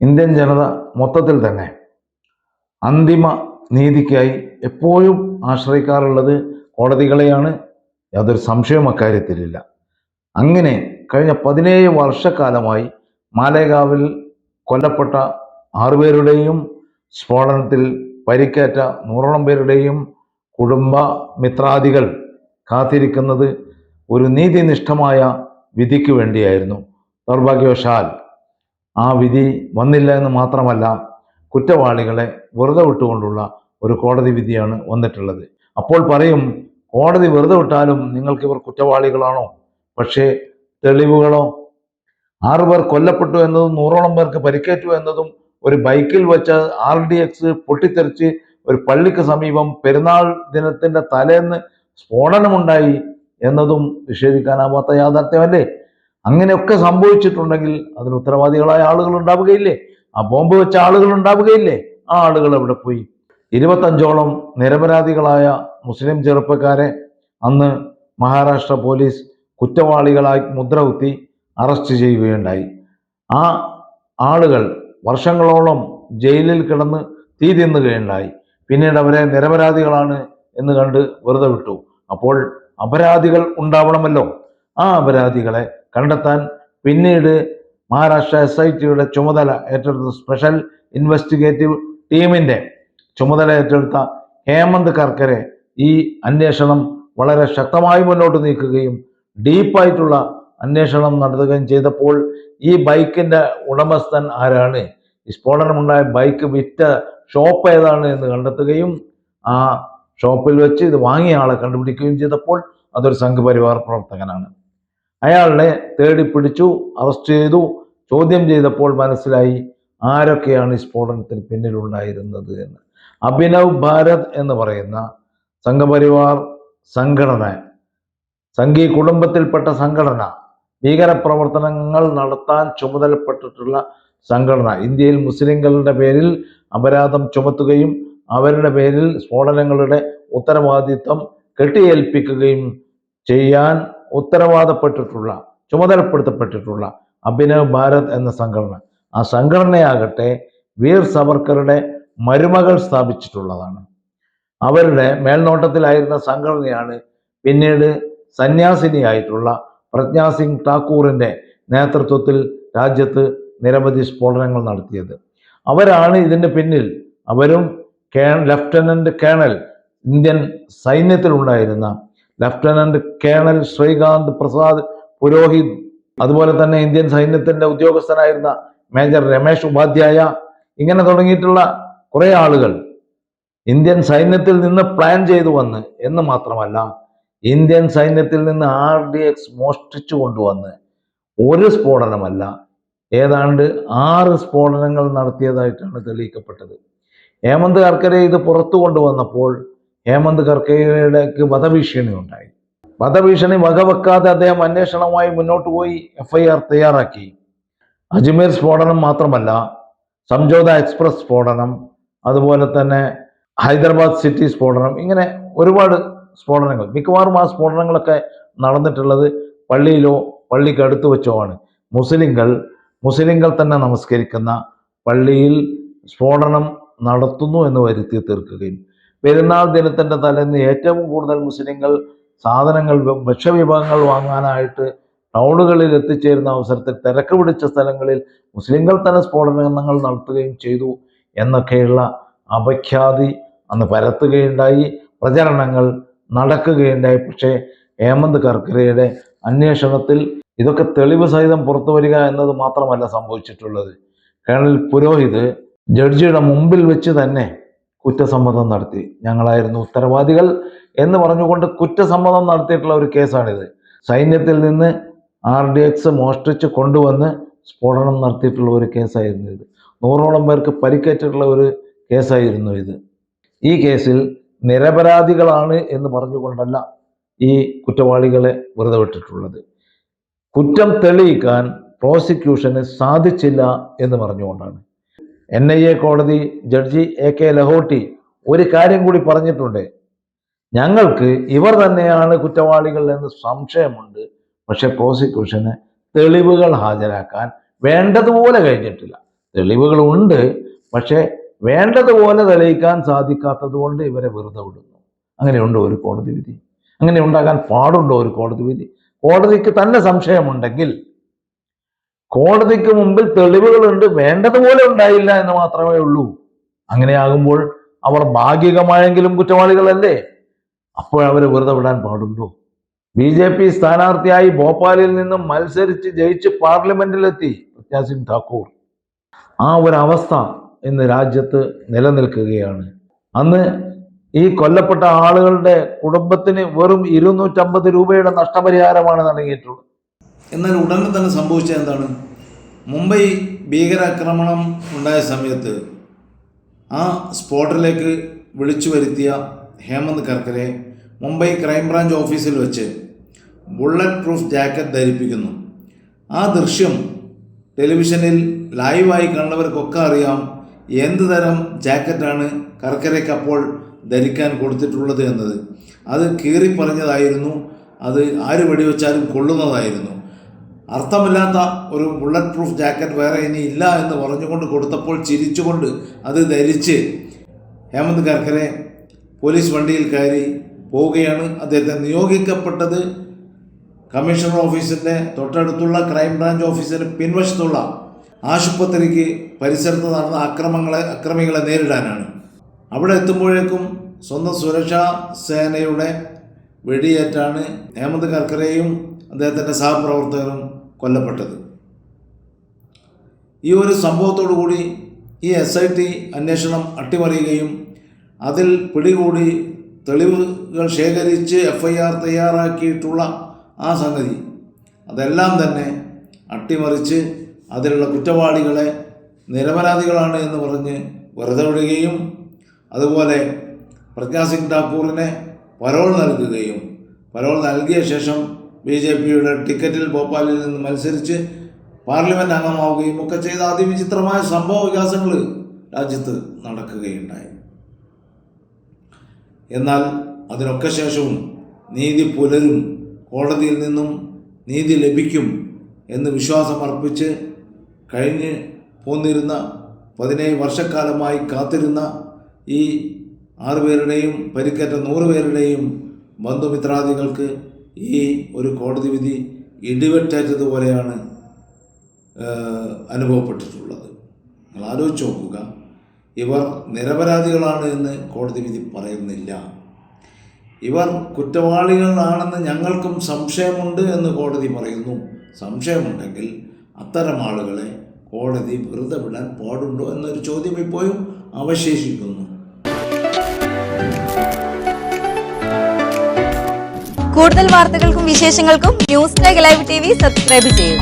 Indian ജനത മൊത്തത്തിൽ തന്നെ അന്തിമ നീതിക്കായി എപ്പോഴും ആശ്രയിക്കാറുള്ളത് കോടതികളെയാണ്. യാതൊരു സംശയവും അക്കാര്യത്തിലില്ല. അങ്ങനെ കഴിഞ്ഞ 17 വർഷക്കാലമായി മാലേഗാവിൽ കൊല്ലപ്പെട്ട 6 പേരുടെയും സ്ഫോടനത്തിൽ പരിക്കേറ്റ 100ഓളം പേരുടെയും കുടുംബ മിത്രാദികൾ കാത്തിരിക്കുന്നത് ഒരു നീതിനിഷ്ഠമായ വിധിക്ക് വേണ്ടിയായിരുന്നു. ദൗർഭാഗ്യവശാൽ ആ വിധി വന്നില്ല എന്ന് മാത്രമല്ല, കുറ്റവാളികളെ വെറുതെ വിട്ടുകൊണ്ടുള്ള ഒരു കോടതി വിധിയാണ് വന്നിട്ടുള്ളത്. അപ്പോൾ പറയും, കോടതി വെറുതെ വിട്ടാലും നിങ്ങൾക്ക് ഇവർ കുറ്റവാളികളാണോ? പക്ഷേ തെളിവുകളോ? 6 പേർ കൊല്ലപ്പെട്ടു എന്നതും 100ഓളം പേർക്ക് പരിക്കേറ്റു എന്നതും ഒരു ബൈക്കിൽ വെച്ച് RDX പൊട്ടിത്തെറിച്ച് ഒരു പള്ളിക്ക് സമീപം പെരുന്നാൾ ദിനത്തിന്റെ തലേന്ന് സ്ഫോടനമുണ്ടായി എന്നതും നിഷേധിക്കാനാവാത്ത യാഥാർത്ഥ്യമല്ലേ? അങ്ങനെയൊക്കെ സംഭവിച്ചിട്ടുണ്ടെങ്കിൽ അതിന് ഉത്തരവാദികളായ ആളുകൾ ഉണ്ടാവുകയില്ലേ? ആ ബോംബ് വെച്ച ആളുകൾ ഉണ്ടാവുകയില്ലേ? ആ ആളുകൾ എവിടെ പോയി? 25ഓളം നിരപരാധികളായ മുസ്ലിം ചെറുപ്പക്കാരെ അന്ന് മഹാരാഷ്ട്ര പോലീസ് കുറ്റവാളികളായി മുദ്രകുത്തി അറസ്റ്റ് ചെയ്യുകയുണ്ടായി. ആ ആളുകൾ വർഷങ്ങളോളം ജയിലിൽ കിടന്ന് തീ തിന്നുകയുണ്ടായി. പിന്നീട് അവരെ നിരപരാധികളാണ് എന്ന് കണ്ട് വെറുതെ വിട്ടു. അപ്പോൾ അപരാധികൾ ഉണ്ടാവണമല്ലോ. ആ അപരാധികളെ കണ്ടെത്താൻ പിന്നീട് മഹാരാഷ്ട്ര SITയുടെ ചുമതല ഏറ്റെടുത്ത സ്പെഷ്യൽ ഇൻവെസ്റ്റിഗേറ്റീവ് ടീമിന്റെ ചുമതല ഏറ്റെടുത്ത ഹേമന്ത് കർക്കരെ ഈ അന്വേഷണം വളരെ ശക്തമായി മുന്നോട്ട് നീക്കുകയും ഡീപ്പായിട്ടുള്ള അന്വേഷണം നടത്തുകയും ചെയ്തപ്പോൾ ഈ ബൈക്കിന്റെ ഉടമസ്ഥൻ ആരാണ്, ഈ സ്ഫോടനമുണ്ടായ ബൈക്ക് വിറ്റ ഷോപ്പ് ഏതാണ് എന്ന് കണ്ടെത്തുകയും ആ ഷോപ്പിൽ വെച്ച് ഇത് വാങ്ങിയ ആളെ കണ്ടുപിടിക്കുകയും ചെയ്തപ്പോൾ അതൊരു സംഘപരിവാർ പ്രവർത്തകനാണ്. അയാളെ തേടി പിടിച്ചു, അറസ്റ്റ് ചെയ്തു. ചോദ്യം ചെയ്തപ്പോൾ മനസ്സിലായി ആരൊക്കെയാണ് ഈ സ്ഫോടനത്തിന് പിന്നിലുണ്ടായിരുന്നത് എന്ന്. അഭിനവ് ഭാരത് എന്ന് പറയുന്ന സംഘപരിവാർ സംഘടന, സംഘി കുടുംബത്തിൽപ്പെട്ട സംഘടന, ഭീകരപ്രവർത്തനങ്ങൾ നടത്താൻ ചുമതലപ്പെട്ടിട്ടുള്ള സംഘടന, ഇന്ത്യയിൽ മുസ്ലിങ്ങളുടെ പേരിൽ അപരാധം ചുമത്തുകയും അവരുടെ പേരിൽ സ്ഫോടനങ്ങളുടെ ഉത്തരവാദിത്വം കെട്ടിയേൽപ്പിക്കുകയും ചെയ്യാൻ ഉത്തരവാദപ്പെട്ടിട്ടുള്ള, ചുമതലപ്പെടുത്തപ്പെട്ടിട്ടുള്ള അഭിനവ് ഭാരത് എന്ന സംഘടന. ആ സംഘടനയാകട്ടെ വീർ സവർക്കറുടെ മരുമകൾ സ്ഥാപിച്ചിട്ടുള്ളതാണ്. അവരുടെ മേൽനോട്ടത്തിലായിരുന്ന സംഘടനയാണ് പിന്നീട് സന്യാസിനിയായിട്ടുള്ള പ്രജ്ഞാ സിംഗ് ഠാക്കൂറിന്റെ നേതൃത്വത്തിൽ രാജ്യത്ത് നിരവധി സ്ഫോടനങ്ങൾ നടത്തിയത്. അവരാണ് ഇതിന്റെ പിന്നിൽ. അവരും ലഫ്റ്റനന്റ് കേണൽ, ഇന്ത്യൻ സൈന്യത്തിലുണ്ടായിരുന്ന ലഫ്റ്റനന്റ് കേണൽ ശ്രീകാന്ത് പ്രസാദ് പുരോഹിത്, അതുപോലെ തന്നെ ഇന്ത്യൻ സൈന്യത്തിന്റെ ഉദ്യോഗസ്ഥനായിരുന്ന മേജർ രമേശ് ഉപാധ്യായ, ഇങ്ങനെ തുടങ്ങിയിട്ടുള്ള കുറെ ആളുകൾ ഇന്ത്യൻ സൈന്യത്തിൽ നിന്ന് പ്ലാൻ ചെയ്തു വന്ന് എന്ന് മാത്രമല്ല, ഇന്ത്യൻ സൈന്യത്തിൽ നിന്ന് RDX മോഷ്ടിച്ചു കൊണ്ടുവന്ന് ഒരു സ്ഫോടനമല്ല, ഏതാണ്ട് 6 സ്ഫോടനങ്ങൾ നടത്തിയതായിട്ടാണ് തെളിയിക്കപ്പെട്ടത്. ഹേമന്ത് കർക്കരെ ഇത് പുറത്തു കൊണ്ടുവന്നപ്പോൾ ഹേമന്ത് കർക്കരയ്ക്ക് വധഭീഷണി ഉണ്ടായി. വധഭീഷണി വകവെക്കാതെ അദ്ദേഹം അന്വേഷണവുമായി മുന്നോട്ട് പോയി FIR തയ്യാറാക്കി. അജ്മീർ സ്ഫോടനം മാത്രമല്ല, സംജോത എക്സ്പ്രസ് സ്ഫോടനം, അതുപോലെ തന്നെ ഹൈദരാബാദ് സിറ്റി സ്ഫോടനം, ഇങ്ങനെ ഒരുപാട് സ്ഫോടനങ്ങൾ. മിക്കവാറും ആ സ്ഫോടനങ്ങളൊക്കെ നടന്നിട്ടുള്ളത് പള്ളിയിലോ പള്ളിക്ക് അടുത്ത് വെച്ചോ ആണ്. മുസ്ലിങ്ങൾ തന്നെ നമസ്കരിക്കുന്ന പള്ളിയിൽ സ്ഫോടനം നടത്തുന്നു എന്ന് വരുത്തി തീർക്കുകയും പെരുന്നാൾ ദിനത്തിന്റെ തലേന്ന് ഏറ്റവും കൂടുതൽ മുസ്ലിങ്ങൾ സാധനങ്ങൾ, ഭക്ഷ്യവിഭവങ്ങൾ വാങ്ങാനായിട്ട് ടൗണുകളിൽ എത്തിച്ചേരുന്ന അവസരത്തിൽ തിരക്ക് പിടിച്ച സ്ഥലങ്ങളിൽ മുസ്ലിങ്ങൾ തന്നെ സ്ഫോടനങ്ങൾ നടത്തുകയും ചെയ്തു എന്നൊക്കെയുള്ള അപഖ്യാതി അന്ന് പരത്തുകയുണ്ടായി, പ്രചരണങ്ങൾ നടക്കുകയുണ്ടായി. പക്ഷേ ഹേമന്ത് കർക്കരയുടെ അന്വേഷണത്തിൽ ഇതൊക്കെ തെളിവ് സഹിതം പുറത്തു വരിക എന്നത് മാത്രമല്ല സംഭവിച്ചിട്ടുള്ളത്. കേണൽ പുരോഹിത് ജഡ്ജിയുടെ മുമ്പിൽ വെച്ച് തന്നെ കുറ്റസമ്മതം നടത്തി. ഞങ്ങളായിരുന്നു ഉത്തരവാദികൾ എന്ന് പറഞ്ഞുകൊണ്ട് കുറ്റസമ്മതം നടത്തിയിട്ടുള്ള ഒരു കേസാണിത്. സൈന്യത്തിൽ നിന്ന് RDX മോഷ്ടിച്ച് കൊണ്ടുവന്ന് സ്ഫോടനം നടത്തിയിട്ടുള്ള ഒരു കേസായിരുന്നു ഇത്. 100ഓളം പേർക്ക് പരിക്കേറ്റിട്ടുള്ള ഒരു കേസായിരുന്നു ഇത്. ഈ കേസിൽ നിരപരാധികളാണ് എന്ന് പറഞ്ഞുകൊണ്ടല്ല ഈ കുറ്റവാളികളെ വെറുതെ വിട്ടിട്ടുള്ളത്. കുറ്റം തെളിയിക്കാൻ പ്രോസിക്യൂഷന് സാധിച്ചില്ല എന്ന് പറഞ്ഞുകൊണ്ടാണ്. NIA കോടതി ജഡ്ജി AK ലഹോട്ടി ഒരു കാര്യം കൂടി പറഞ്ഞിട്ടുണ്ട്. ഞങ്ങൾക്ക് ഇവർ തന്നെയാണ് കുറ്റവാളികൾ എന്ന് സംശയമുണ്ട്, പക്ഷെ പ്രോസിക്യൂഷന് തെളിവുകൾ ഹാജരാക്കാൻ വേണ്ടതുപോലെ കഴിഞ്ഞിട്ടില്ല. തെളിവുകളുണ്ട്, പക്ഷേ വേണ്ടതുപോലെ തെളിയിക്കാൻ സാധിക്കാത്തത് കൊണ്ട് ഇവരെ വെറുതെ വിടുന്നു. അങ്ങനെയുണ്ടോ ഒരു കോടതി വിധി? അങ്ങനെ ഉണ്ടാകാൻ പാടുണ്ടോ ഒരു കോടതി വിധി? കോടതിക്ക് തന്നെ സംശയമുണ്ടെങ്കിൽ കോടതിക്ക് മുമ്പിൽ തെളിവുകളുണ്ട്, വേണ്ടതുപോലെ ഉണ്ടായില്ല എന്ന് മാത്രമേ ഉള്ളൂ. അങ്ങനെയാകുമ്പോൾ അവർ ഭാഗികമായെങ്കിലും കുറ്റവാളികളല്ലേ? അപ്പോൾ അവരെ വെറുതെ വിടാൻ പാടുണ്ടോ? BJP സ്ഥാനാർത്ഥിയായി ഭോപ്പാലിൽ നിന്നും മത്സരിച്ച് ജയിച്ച് പാർലമെന്റിലെത്തി പ്രജ്ഞാ സിംഗ് ഠാക്കൂർ. ആ ഒരു അവസ്ഥ ഇന്ന് രാജ്യത്ത് നിലനിൽക്കുകയാണ്. അന്ന് ഈ കൊല്ലപ്പെട്ട ആളുകളുടെ കുടുംബത്തിന് വെറും 250 രൂപയുടെ നഷ്ടപരിഹാരമാണ് നൽകിയിട്ടുള്ളത്. എന്നാൽ ഉടനെ തന്നെ സംഭവിച്ചത് എന്താണ്? മുംബൈ ഭീകരാക്രമണം ഉണ്ടായ സമയത്ത് ആ സ്പോട്ടിലേക്ക് വിളിച്ചു വരുത്തിയ ഹേമന്ത് കർക്കറെ മുംബൈ ക്രൈംബ്രാഞ്ച് ഓഫീസിൽ വെച്ച് ബുള്ളറ്റ് പ്രൂഫ് ജാക്കറ്റ് ധരിപ്പിക്കുന്നു. ആ ദൃശ്യം ടെലിവിഷനിൽ ലൈവായി കണ്ടവർക്കൊക്കെ അറിയാം എന്ത് തരം ജാക്കറ്റാണ് കർക്കരയ്ക്ക് അപ്പോൾ ധരിക്കാൻ കൊടുത്തിട്ടുള്ളത് എന്നത്. അത് കീറിപ്പറഞ്ഞതായിരുന്നു, അത് ആര് വെടിവെച്ചാലും കൊള്ളുന്നതായിരുന്നു. അർത്ഥമില്ലാത്ത ഒരു ബുള്ളറ്റ് പ്രൂഫ് ജാക്കറ്റ് വേറെ ഇനി ഇല്ല എന്ന് പറഞ്ഞുകൊണ്ട് കൊടുത്തപ്പോൾ ചിരിച്ചുകൊണ്ട് അത് ധരിച്ച് ഹേമന്ത് കർക്കറെ പോലീസ് വണ്ടിയിൽ കയറി പോവുകയാണ്. അദ്ദേഹത്തെ നിയോഗിക്കപ്പെട്ടത് കമ്മീഷണർ ഓഫീസിൻ്റെ തൊട്ടടുത്തുള്ള ക്രൈംബ്രാഞ്ച് ഓഫീസിന് പിൻവശത്തുള്ള ആശുപത്രിക്ക് പരിസരത്ത് നടന്ന അക്രമികളെ നേരിടാനാണ്. അവിടെ എത്തുമ്പോഴേക്കും സ്വന്തം സുരക്ഷാ സേനയുടെ വെടിയേറ്റാണ് ഹേമന്ത് കർക്കറെയും അദ്ദേഹത്തിൻ്റെ സഹപ്രവർത്തകരും കൊല്ലപ്പെട്ടത്. ഈ ഒരു സംഭവത്തോടു കൂടി ഈ SIT അന്വേഷണം അട്ടിമറിയുകയും അതിൽ പിടികൂടി തെളിവുകൾ ശേഖരിച്ച് FIR തയ്യാറാക്കിയിട്ടുള്ള ആ സംഗതി അതെല്ലാം തന്നെ അട്ടിമറിച്ച് അതിലുള്ള കുറ്റവാളികളെ നിരപരാധികളാണ് എന്ന് പറഞ്ഞ് വെറുതെ വിടുകയും അതുപോലെ പ്രജ്ഞാ സിംഗ് ഠാക്കൂറിനെ പരോൾ നൽകുകയും പരോൾ നൽകിയ ശേഷം BJPയുടെ ടിക്കറ്റിൽ ഭോപ്പാലിൽ നിന്ന് മത്സരിച്ച് പാർലമെൻറ്റ് അംഗമാവുകയും ഒക്കെ ചെയ്ത അതിവിചിത്രമായ സംഭവ വികാസങ്ങൾ രാജ്യത്ത് നടക്കുകയുണ്ടായി. എന്നാൽ അതിനൊക്കെ ശേഷവും നീതി പുലരും, കോടതിയിൽ നിന്നും നീതി ലഭിക്കും എന്ന് വിശ്വാസമർപ്പിച്ച് കഴിഞ്ഞ് പോന്നിരുന്ന 17 വർഷക്കാലമായി കാത്തിരുന്ന ഈ 6 പേരുടെയും പരിക്കേറ്റ 100 പേരുടെയും ബന്ധുമിത്രാദികൾക്ക് ഈ ഒരു കോടതി വിധി ഇടിവെട്ടേറ്റതുപോലെയാണ് അനുഭവപ്പെട്ടിട്ടുള്ളത്. നിങ്ങൾ ആലോചിച്ച് നോക്കുക, ഇവർ നിരപരാധികളാണ് എന്ന് കോടതി വിധി പറയുന്നില്ല. ഇവർ കുറ്റവാളികളാണെന്ന് ഞങ്ങൾക്കും സംശയമുണ്ട് എന്ന് കോടതി പറയുന്നു. സംശയമുണ്ടെങ്കിൽ അത്തരം ആളുകളെ കോടതി വെറുതെ വിടാൻ പാടുണ്ടോ എന്നൊരു ചോദ്യം ഇപ്പോഴും അവശേഷിക്കുന്നു. കൂടുതൽ വാർത്തകൾക്കും വിശേഷങ്ങൾക്കും ന്യൂസ് ലൈവ് TV സബ്സ്ക്രൈബ് ചെയ്യൂ.